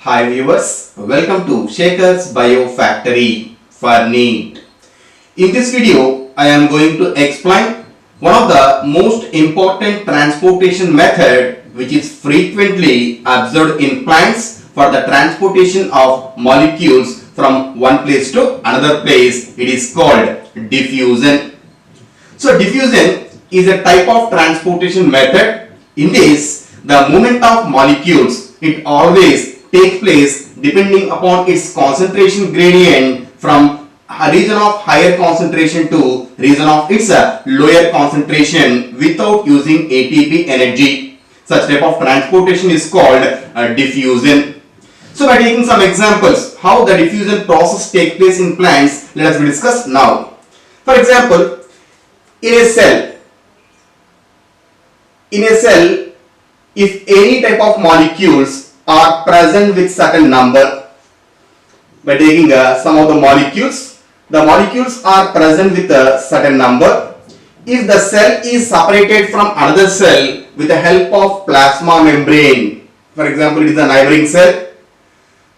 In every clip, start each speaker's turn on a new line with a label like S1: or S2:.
S1: Hi viewers, welcome to Shakers Biofactory for NEET. In this video, I am going to explain one of the most important transportation method which is frequently observed in plants for the transportation of molecules from one place to another place. It is called diffusion. So diffusion is a type of transportation method. In this, the movement of molecules, it always takes place depending upon its concentration gradient from a region of higher concentration to region of its lower concentration without using ATP energy. Such type of transportation is called diffusion. So by taking some examples how the diffusion process takes place in plants, let us discuss now. For example, in a cell, if any type of molecules are present with certain number, by taking some of the molecules are present with a certain number. If the cell is separated from another cell with the help of plasma membrane, for example, it is a neighboring cell.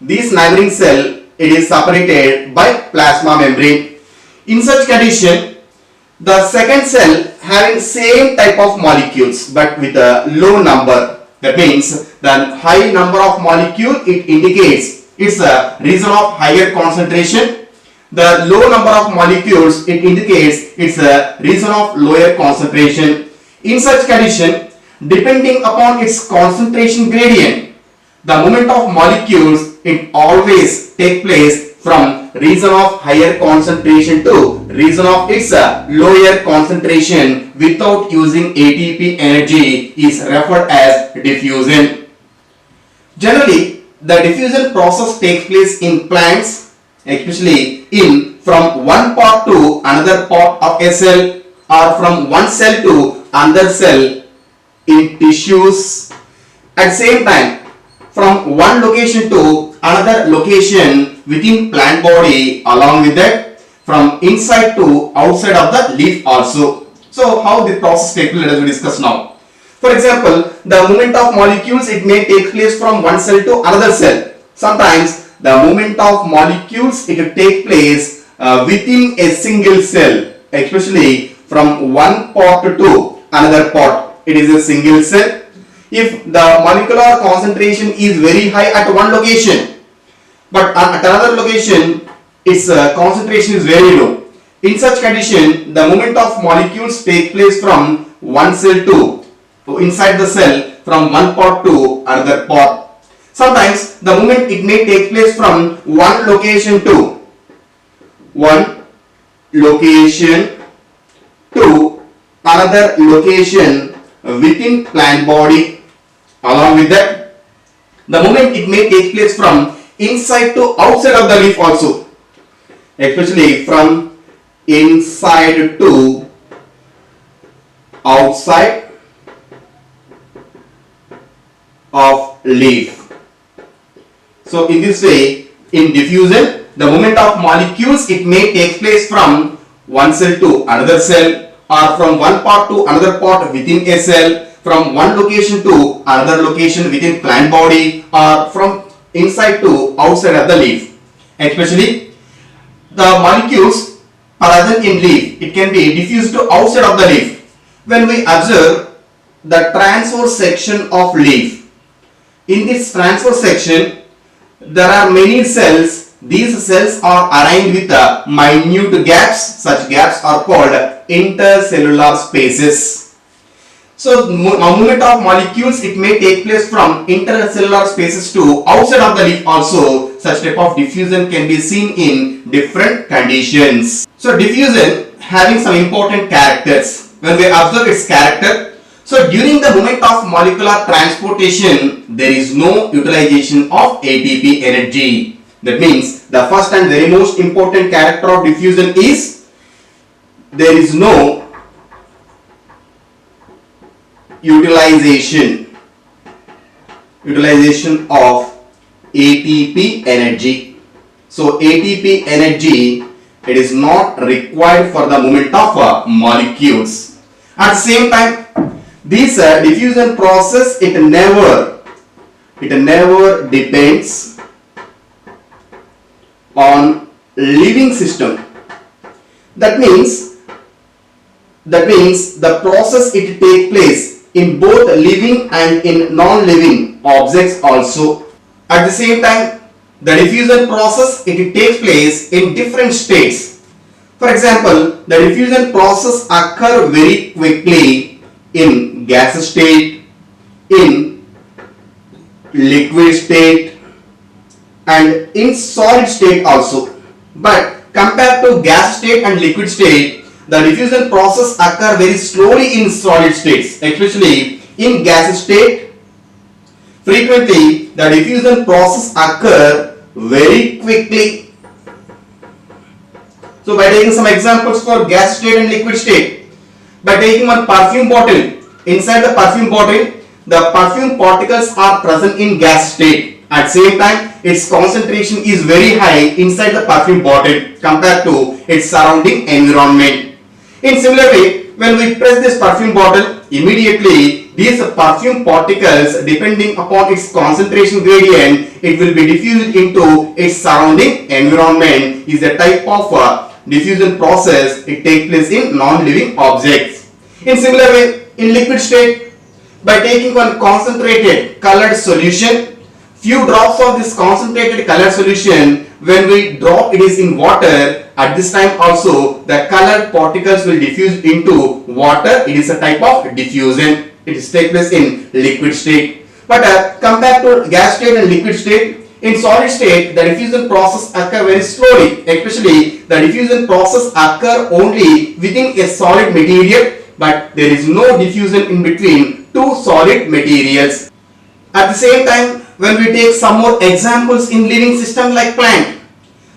S1: This neighboring cell, it is separated by plasma membrane. In such condition, the second cell having same type of molecules but with a low number. That means the high number of molecule, it indicates it's a region of higher concentration. The low number of molecules, it indicates it's a region of lower concentration. In such condition, depending upon its concentration gradient, the movement of molecules, it always take place from region of higher concentration to region of its lower concentration without using ATP energy is referred as diffusion. Generally, the diffusion process takes place in plants, especially in from one part to another part of a cell or from one cell to another cell in tissues. At the same time, from one location to another location within plant body, along with that from inside to outside of the leaf also. So how the process takes place, let us discuss now. For example, the movement of molecules, it may take place from one cell to another cell. Sometimes the movement of molecules, it will take place within a single cell, especially from one part to another part. It is a single cell. If the molecular concentration is very high at one location, but at another location its concentration is very low, in such condition the movement of molecules take place from one cell to inside the cell, from one part to another part. Sometimes the movement, it may take place from one location to another location within plant body. Along with that, the movement, it may take place from inside to outside of the leaf also, especially from inside to outside of leaf. So in this way, in diffusion, the movement of molecules, it may take place from one cell to another cell or from one part to another part within a cell, from one location to another location within plant body or from inside to outside of the leaf. Especially the molecules present in leaf, it can be diffused to outside of the leaf. When we observe the transverse section of leaf, in this transverse section there are many cells. These cells are arranged with minute gaps. Such gaps are called intercellular spaces. So movement of molecules, it may take place from intercellular spaces to outside of the leaf also. Such type of diffusion can be seen in different conditions. So diffusion having some important characters. When we observe its character, so during the movement of molecular transportation, there is no utilization of ATP energy. That means the first and very most important character of diffusion is there is no utilization of ATP energy. So ATP energy, it is not required for the movement of molecules. At the same time, this diffusion process, it never depends on living system. That means the process it take place in both living and in non-living objects also. At the same time, the diffusion process it takes place in different states. For example, the diffusion process occur very quickly in gas state, in liquid state, and in solid state also. But compared to gas state and liquid state, the diffusion process occur very slowly in solid states, especially in gas state. Frequently, the diffusion process occur very quickly. So by taking some examples for gas state and liquid state, by taking one perfume bottle, inside the perfume bottle, the perfume particles are present in gas state. At same time, its concentration is very high inside the perfume bottle compared to its surrounding environment. In similar way, when we press this perfume bottle, immediately these perfume particles, depending upon its concentration gradient, it will be diffused into its surrounding environment. Is a type of diffusion process. It takes place in non-living objects. In similar way, in liquid state, by taking one concentrated colored solution, few drops of this concentrated color solution, when we drop it is in water, at this time also the colored particles will diffuse into water. It is a type of diffusion. It is take place in liquid state. But compared to gas state and liquid state, in solid state the diffusion process occur very slowly, especially the diffusion process occur only within a solid material, but there is no diffusion in between two solid materials. At the same time, when we take some more examples in living system like plant.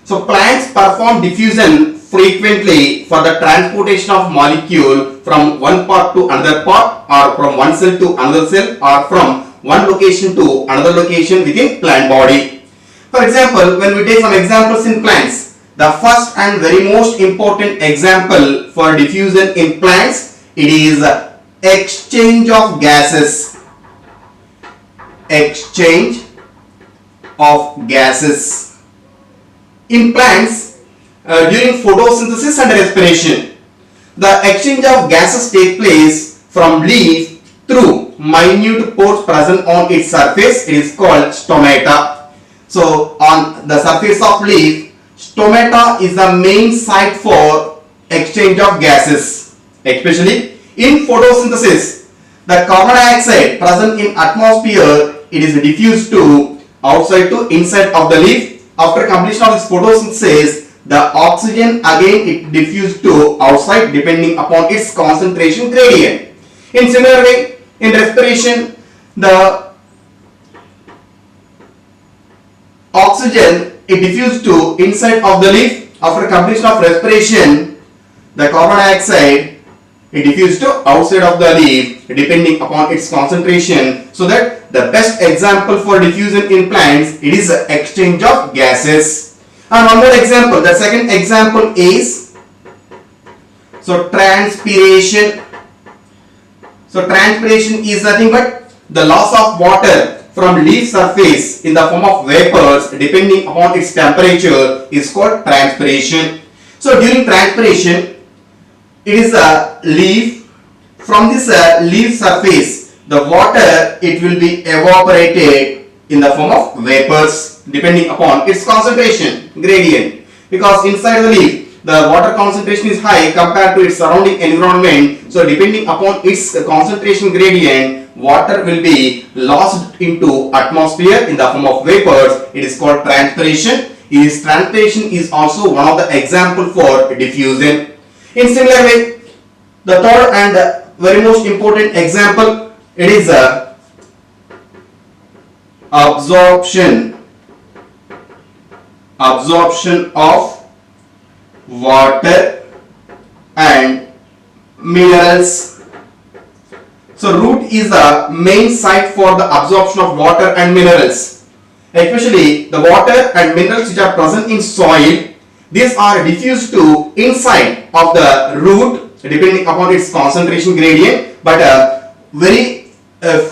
S1: So plants perform diffusion frequently for the transportation of molecule from one part to another part, or from one cell to another cell, or from one location to another location within plant body. For example, when we take some examples in plants, the first and very most important example for diffusion in plants, it is exchange of gases. Exchange of gases. In plants, during photosynthesis and respiration, the exchange of gases take place from leaf through minute pores present on its surface. It is called stomata. So on the surface of leaf, stomata is the main site for exchange of gases. Especially in photosynthesis, the carbon dioxide present in atmosphere, it is diffused to outside to inside of the leaf. After completion of this photosynthesis, the oxygen again it diffused to outside depending upon its concentration gradient. In similar way, in respiration, the oxygen it diffused to inside of the leaf. After completion of respiration, the carbon dioxide it diffused to outside of the leaf depending upon its concentration. So that the best example for diffusion in plants, it is the exchange of gases. And one more example, the second example is transpiration. So transpiration is nothing but the loss of water from leaf surface in the form of vapors depending upon its temperature is called transpiration. So during transpiration, it is a leaf. From this leaf surface, the water it will be evaporated in the form of vapors depending upon its concentration gradient, because inside the leaf the water concentration is high compared to its surrounding environment. So depending upon its concentration gradient, water will be lost into atmosphere in the form of vapors. It is called transpiration. Transpiration is also one of the example for diffusion. In similar way, the third and very most important example, it is absorption of water and minerals. So root is the main site for the absorption of water and minerals, especially the water and minerals which are present in soil. These are diffused to inside of the root depending upon its concentration gradient, but very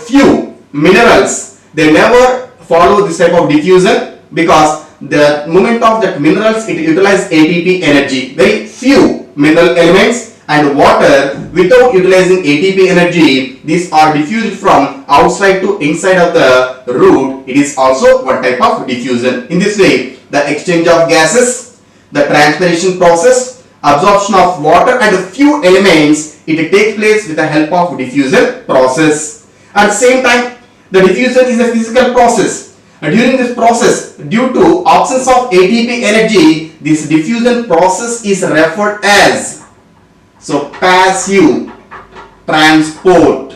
S1: few minerals, they never follow this type of diffusion because the movement of that minerals, it utilize ATP energy. Very few mineral elements and water without utilizing ATP energy, these are diffused from outside to inside of the root. It is also one type of diffusion. In this way, the exchange of gases, the transpiration process, absorption of water and a few elements, it takes place with the help of diffusion process. At the same time, the diffusion is a physical process. During this process, due to absence of ATP energy, this diffusion process is referred as passive transport.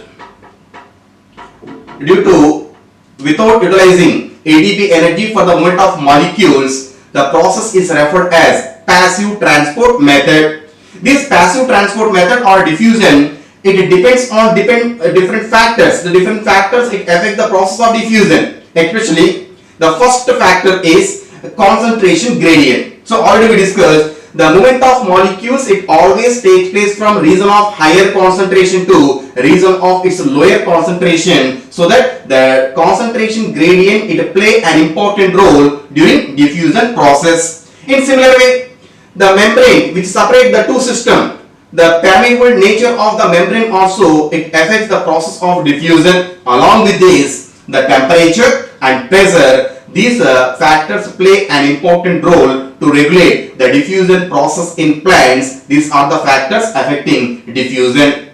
S1: Due to without utilizing ATP energy for the movement of molecules, the process is referred as passive transport method. This passive transport method or diffusion, it depends on different factors. The different factors, it affect the process of diffusion. Especially the first factor is concentration gradient. So already we discussed the movement of molecules, it always takes place from region of higher concentration to region of its lower concentration, so that the concentration gradient, it play an important role during diffusion process. In similar way, the membrane which separate the two systems, the permeable nature of the membrane also, it affects the process of diffusion. Along with this, the temperature and pressure, these factors play an important role to regulate the diffusion process in plants. These are the factors affecting diffusion.